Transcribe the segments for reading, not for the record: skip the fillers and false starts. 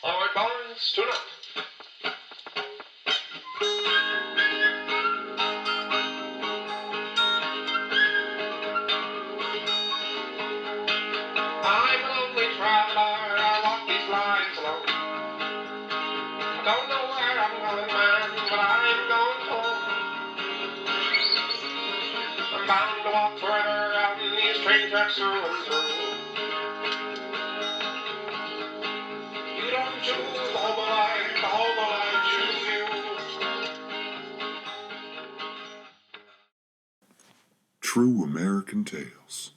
Alright, boys, tune up. I'm a lonely traveler, I walk these lines alone. I don't know where I'm going, man, but I'm going home. I'm bound to walk forever out in these train tracks through and through. You don't choose the whole life choose you. True American Tales,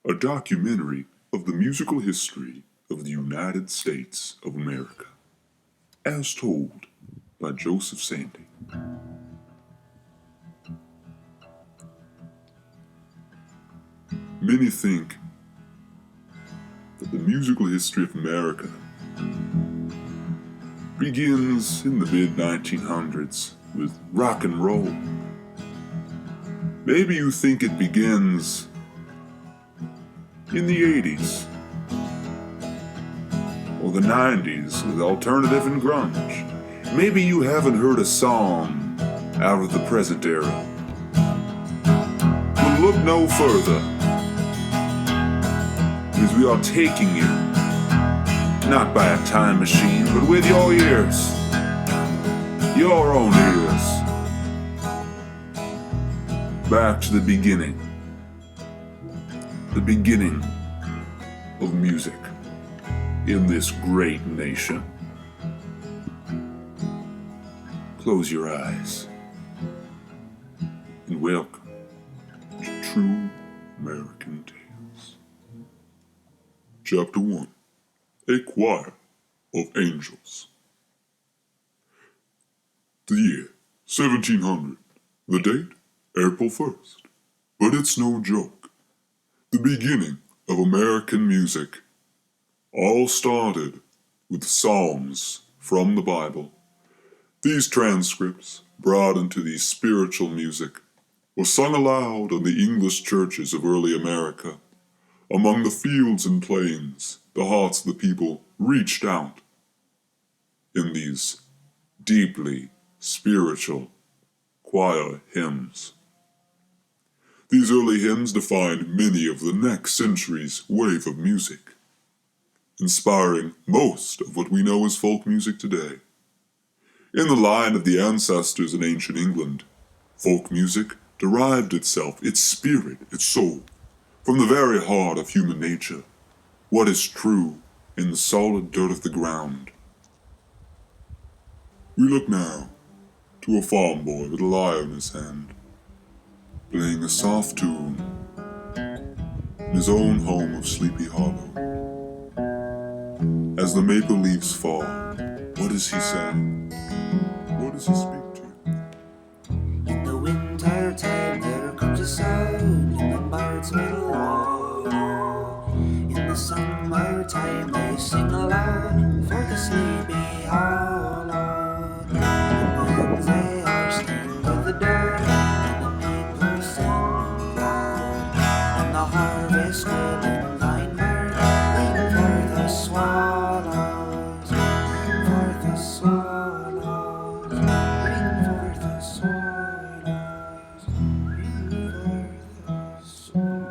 a documentary of the musical history of the United States of America, as told by Joseph Sandy. Many think that the musical history of America begins in the mid-1900s with rock and roll. Maybe you think it begins in the 80s or the 90s with alternative and grunge. Maybe you haven't heard a song out of the present era. But look no further, because we are taking you, not by a time machine, but with your ears, your own ears, back to the beginning of music in this great nation. Close your eyes and welcome to True American Tales. Chapter 1, A Choir of Angels. The year 1700. The date, April 1st. But it's no joke. The beginning of American music all started with psalms from the Bible. These transcripts, brought into the spiritual music, were sung aloud in the English churches of early America. Among the fields and plains, the hearts of the people reached out in these deeply spiritual choir hymns. These early hymns defined many of the next century's wave of music, inspiring most of what we know as folk music today. In the line of the ancestors in ancient England, folk music derived itself, its spirit, its soul, from the very heart of human nature, what is true in the solid dirt of the ground. We look now to a farm boy with a lyre in his hand, playing a soft tune in his own home of Sleepy Hollow. As the maple leaves fall, what does he say? What does he speak to? In the winter time there comes a sound in the birds' middle. In the summertime they sing aloud for the Sleepy Hollow. And when they are stained with the dirt, and the maple sing loud, and the harvest will in thine bird ring for the swallows, ring for the swallows, ring for the swallows, ring for the swallows.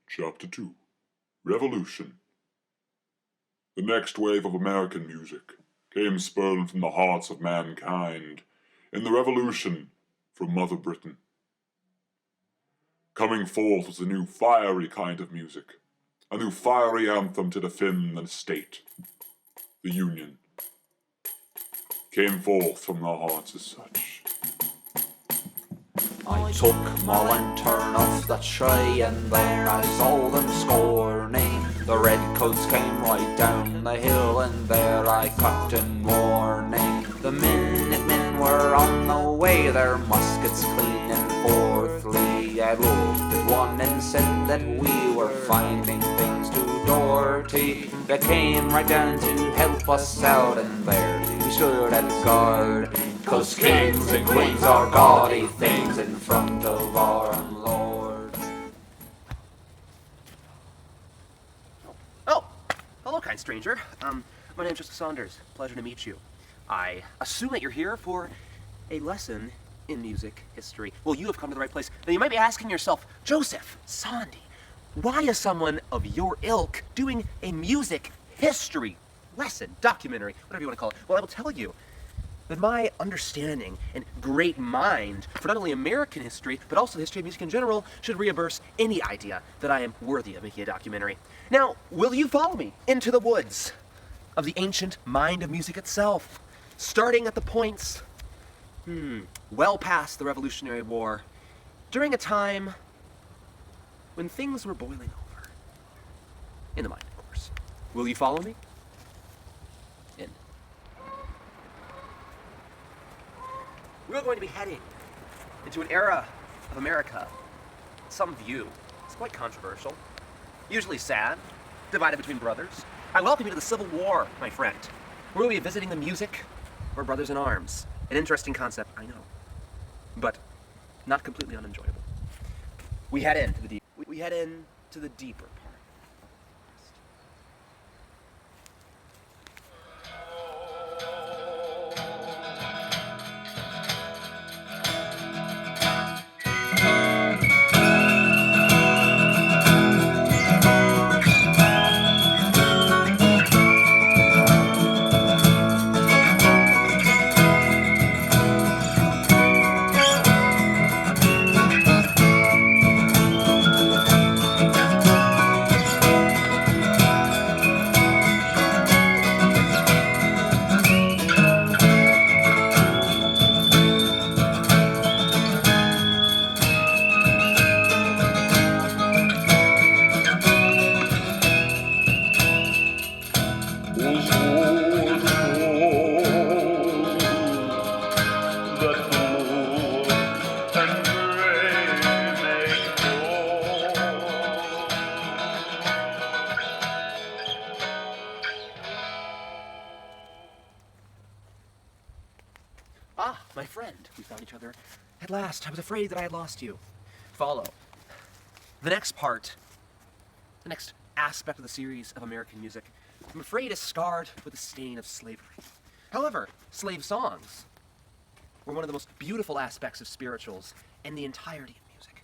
Chapter 2, Revolution. The next wave of American music came spurred from the hearts of mankind in the Revolution from Mother Britain. Coming forth was a new fiery kind of music, a new fiery anthem to defend the state, the Union. Came forth from their hearts as such. I took my lantern off the tree and there I saw them scorning. The redcoats came right down the hill and there I cut in warning. The Minutemen were on the way, their muskets cleaning forthly. I looked at one and said that we were finding things too dirty. They came right down to help us out and there we stood at guard. 'Cause kings and queens are gaudy things in front of our Lord. kind stranger. My name's Joseph Saunders. Pleasure to meet you. I assume that you're here for a lesson in music history. Well, you have come to the right place. Now, you might be asking yourself, Joseph, Sandy, why is someone of your ilk doing a music history lesson, documentary, whatever you want to call it? Well, I will tell you that my understanding and great mind for not only American history, but also the history of music in general, should reimburse any idea that I am worthy of making a documentary. Now, will you follow me into the woods of the ancient mind of music itself, starting at the points, well past the Revolutionary War, during a time when things were boiling over? In the mind, of course. Will you follow me? In. We're going to be heading into an era of America some view is quite controversial, usually sad, divided between brothers. I welcome you to the Civil War, my friend. We're going to be visiting the music of our brothers in arms. An interesting concept, I know, but not completely unenjoyable. We head into the deeper part. Ah, my friend, we found each other at last. I was afraid that I had lost you. Follow. The next part, the next aspect of the series of American music, I'm afraid is scarred with the stain of slavery. However, slave songs were one of the most beautiful aspects of spirituals and the entirety of music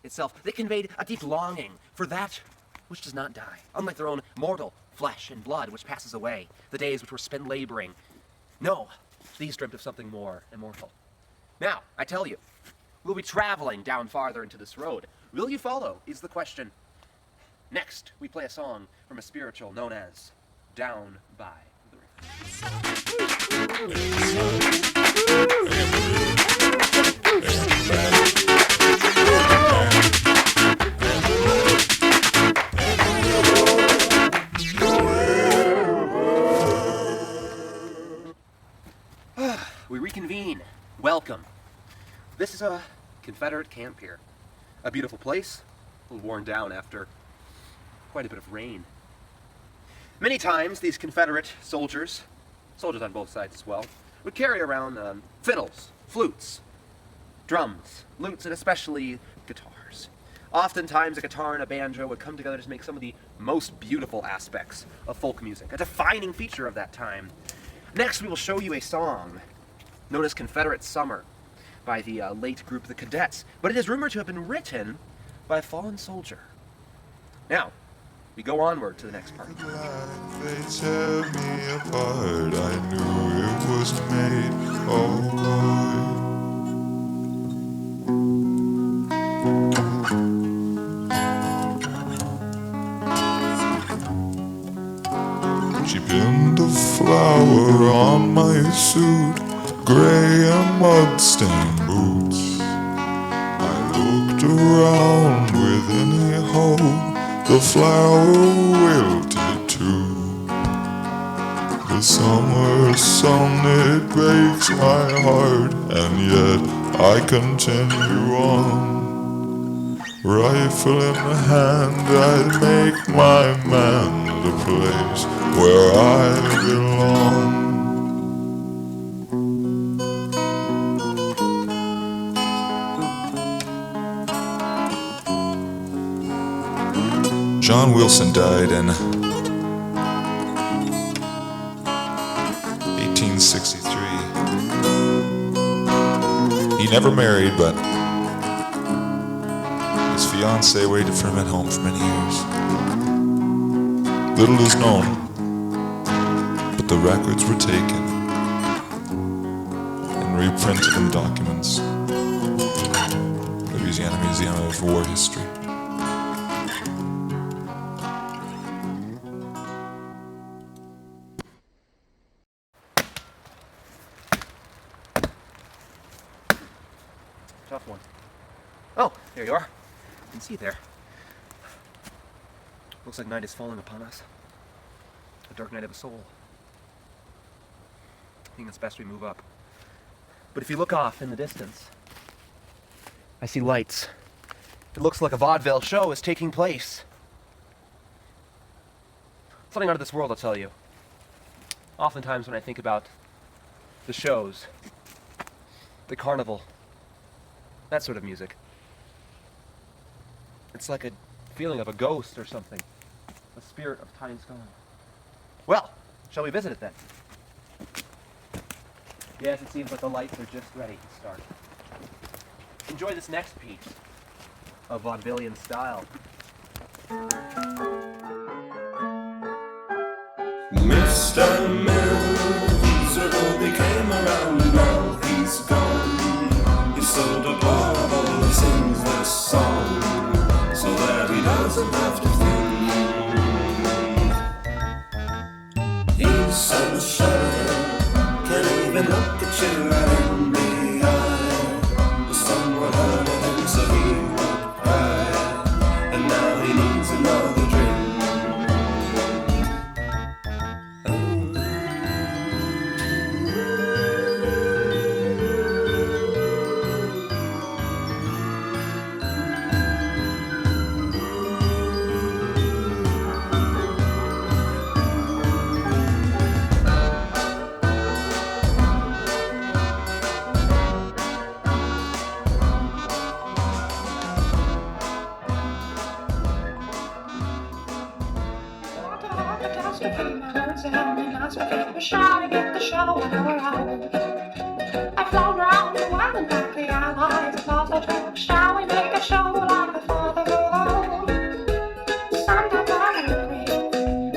itself. They conveyed a deep longing for that which does not die, unlike their own mortal flesh and blood which passes away, the days which were spent laboring. No, these dreamt of something more immortal. Now, I tell you, we'll be traveling down farther into this road. Will you follow, is the question. Next, we play a song from a spiritual known as Down by the river. We reconvene. Welcome. This is a Confederate camp here. A beautiful place, a little worn down after quite a bit of rain. Many times these Confederate soldiers on both sides as well, would carry around fiddles, flutes, drums, lutes, and especially guitars. Oftentimes a guitar and a banjo would come together to make some of the most beautiful aspects of folk music, a defining feature of that time. Next, we will show you a song known as Confederate Summer by the late group The Cadets, but it is rumored to have been written by a fallen soldier. Now, we go onward to the next part. They tear me apart. I knew it was made alright. She pinned a flower on my suit, gray and mud-stained boots. I looked around with any hope. The flower wilted too. The summer sun, it breaks my heart, and yet I continue on. Rifle in hand, I make my man the place where I belong. John Wilson died in 1963. He never married, but his fiancée waited for him at home for many years. Little is known, but the records were taken and reprinted in documents. Louisiana Museum of War History. Tough one. Oh, there you are. I can see you there. Looks like night is falling upon us. A dark night of the soul. I think it's best we move up. But if you look off in the distance, I see lights. It looks like a vaudeville show is taking place. Something out of this world, I'll tell you. Oftentimes when I think about the shows, the carnival, that sort of music, it's like a feeling of a ghost or something. A spirit of times gone. Well, shall we visit it then? Yes, it seems like the lights are just ready to start. Enjoy this next piece of vaudevillian style. Mr. Mills, he came around and now he's gone. He's so deplorable, he sings this song so that he doesn't have to think. He's so shy, can't even look at you right in the eye. Someone hurted him so he won't cry, and now he needs another drink. I've flown around the world and back the allies and lost a trip. Shall we make a show like the Father of all? Sometimes I agree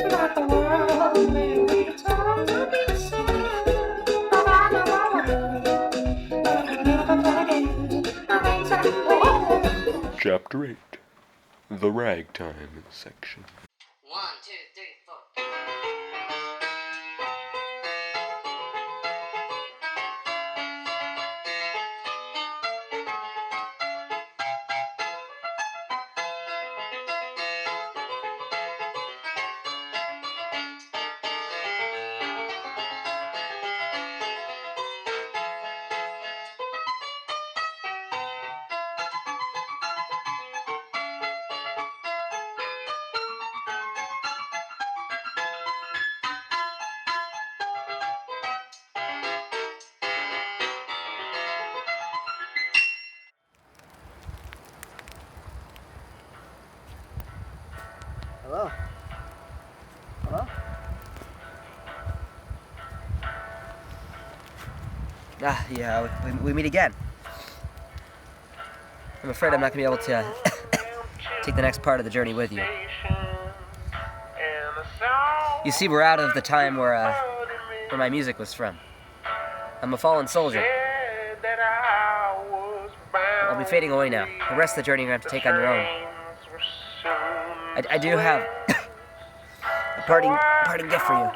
that the world may be torn to pieces, but I never worry, but I never forget the things that we did. Chapter 8. The Ragtime Section. 1, 2, 3, 4. Hello? Hello? Yeah, we meet again. I'm afraid I'm not going to be able to take the next part of the journey with you. You see, we're out of the time where my music was from. I'm a fallen soldier. I'll be fading away now. The rest of the journey you're going to have to take on your own. I do have a parting gift for you,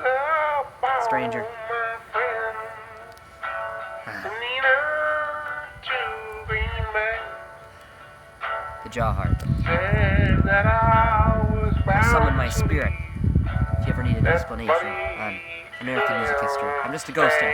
stranger. The Jawheart. I summon my spirit if you ever need an explanation on American music history. I'm just a ghost after all.